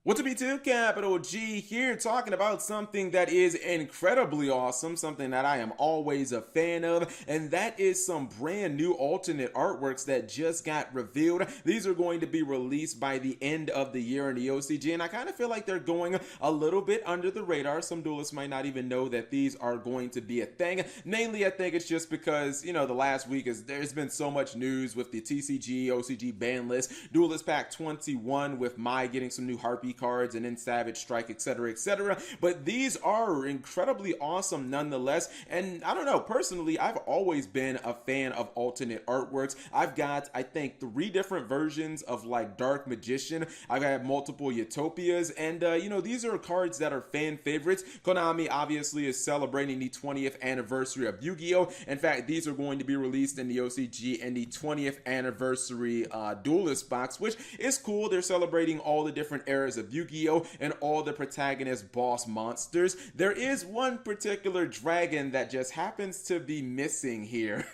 What's up, YouTube? Capital G here, talking about something that is incredibly awesome, something that I am always a fan of, and that is some brand new alternate artworks that just got revealed. These are going to be released by the end of the year in the OCG, and I kind of feel like they're going a little bit under the radar. Some duelists might not even know that these are going to be a thing. Mainly, I think it's just because, the last week there's been so much news with the TCG, OCG ban list, Duelist Pack 21 with Mai getting some new Harpy cards and then Savage Strike, etc., etc. But these are incredibly awesome nonetheless. And I don't know, personally, I've always been a fan of alternate artworks. I've got, I think, 3 different versions of like Dark Magician. I've had multiple Utopias, and these are cards that are fan favorites. Konami obviously is celebrating the 20th anniversary of Yu-Gi-Oh! In fact, these are going to be released in the OCG in the 20th anniversary Duelist box, which is cool. They're celebrating all the different eras of Yu-Gi-Oh! And all the protagonist boss monsters. There is one particular dragon that just happens to be missing here.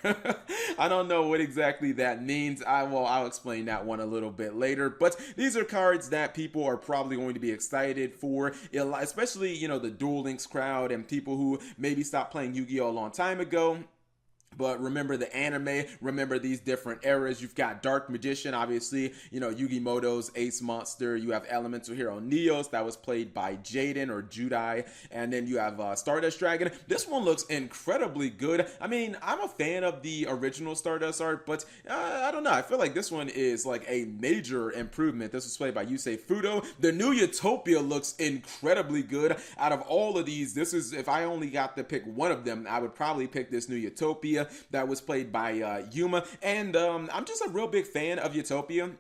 I don't know what exactly that means. I'll explain that one a little bit later. But these are cards that people are probably going to be excited for, especially, the Duel Links crowd and people who maybe stopped playing Yu-Gi-Oh! A long time ago. But remember the anime, remember these different eras. You've got Dark Magician, obviously, Yugimoto's Ace Monster. You have Elemental Hero Neos, that was played by Jaden or Judai. And then you have Stardust Dragon. This one looks incredibly good. I mean, I'm a fan of the original Stardust art, but I don't know. I feel like this one is like a major improvement. This was played by Yusei Fudo. The new Utopia looks incredibly good. Out of all of these, this is, if I only got to pick one of them, I would probably pick this new Utopia that was played by Yuma. And I'm just a real big fan of Utopia.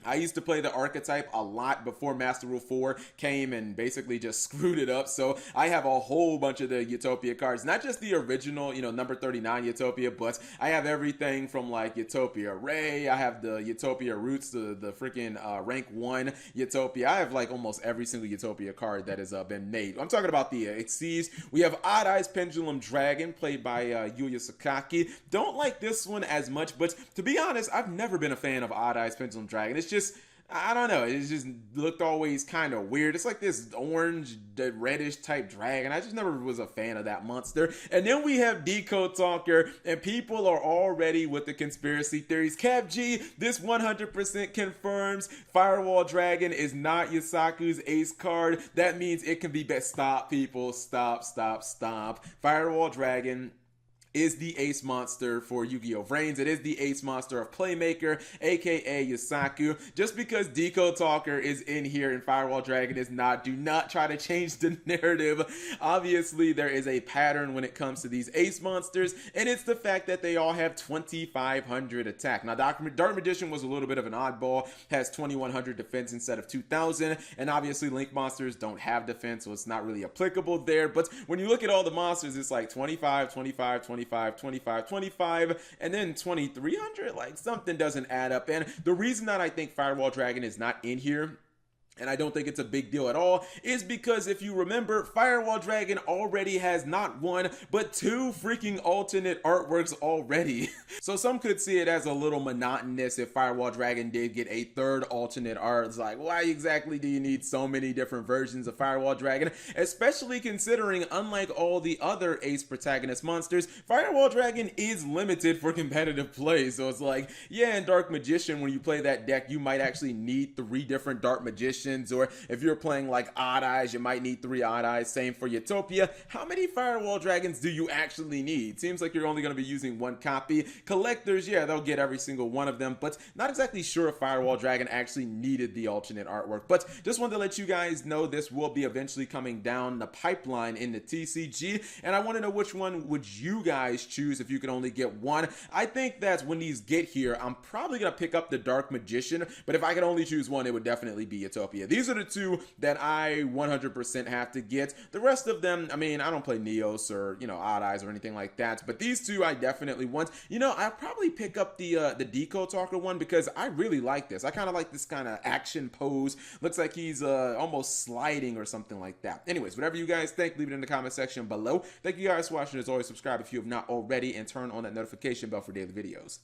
I used to play the archetype a lot before Master Rule 4 came and basically just screwed it up. So I have a whole bunch of the Utopia cards, not just the original, number 39 Utopia, but I have everything from like Utopia Ray. I have the Utopia Roots, the freaking rank 1 Utopia. I have like almost every single Utopia card that has been made. I'm talking about the Exceeds. We have Odd Eyes Pendulum Dragon, played by Yuya Sakaki. Don't like this one as much, but to be honest, I've never been a fan of Odd Eyes Pendulum Dragon. It's just, I don't know, it just looked always kind of weird. It's like this orange, reddish type dragon. I just never was a fan of that monster. And then we have Decode Talker, and people are already with the conspiracy theories. Cap G, this 100% confirms Firewall Dragon is not Yusaku's ace card. That means it can be best. Stop, people. Stop, stop, stop. Firewall Dragon is the ace monster for Yu-Gi-Oh! Vrains. It is the ace monster of Playmaker, aka Yusaku. Just because Decode Talker is in here and Firewall Dragon is not, do not try to change the narrative. Obviously, there is a pattern when it comes to these ace monsters, and it's the fact that they all have 2,500 attack. Now, Dark Magician was a little bit of an oddball, has 2,100 defense instead of 2,000, and obviously Link monsters don't have defense, so it's not really applicable there. But when you look at all the monsters, it's like 25, 25, 25, 25, 25, and then 2,300. Like, something doesn't add up. And the reason that I think Firewall Dragon is not in here, and I don't think it's a big deal at all, is because if you remember, Firewall Dragon already has not 1, but 2 freaking alternate artworks already. So some could see it as a little monotonous if Firewall Dragon did get a 3rd alternate art. It's like, why exactly do you need so many different versions of Firewall Dragon? Especially considering, unlike all the other ace protagonist monsters, Firewall Dragon is limited for competitive play. So it's like, yeah, in Dark Magician, when you play that deck, you might actually need 3 different Dark Magicians. Or if you're playing like Odd Eyes, you might need 3 Odd Eyes. Same for Utopia. How many Firewall Dragons do you actually need? Seems like you're only going to be using 1 copy. Collectors, yeah, they'll get every single one of them, but not exactly sure if Firewall Dragon actually needed the alternate artwork. But just wanted to let you guys know this will be eventually coming down the pipeline in the TCG, and I want to know which one would you guys choose if you could only get 1. I think that when these get here, I'm probably going to pick up the Dark Magician, but if I could only choose 1, it would definitely be Utopia. These are the 2 that I 100% have to get. The rest of them, I mean, I don't play Neos or, Odd Eyes or anything like that, but these 2 I definitely want. I'll probably pick up the Decode Talker one because I really like this. I kind of like this kind of action pose. Looks like he's almost sliding or something like that. Anyways, whatever you guys think, leave it in the comment section below. Thank you guys for watching. As always, subscribe if you have not already and turn on that notification bell for daily videos.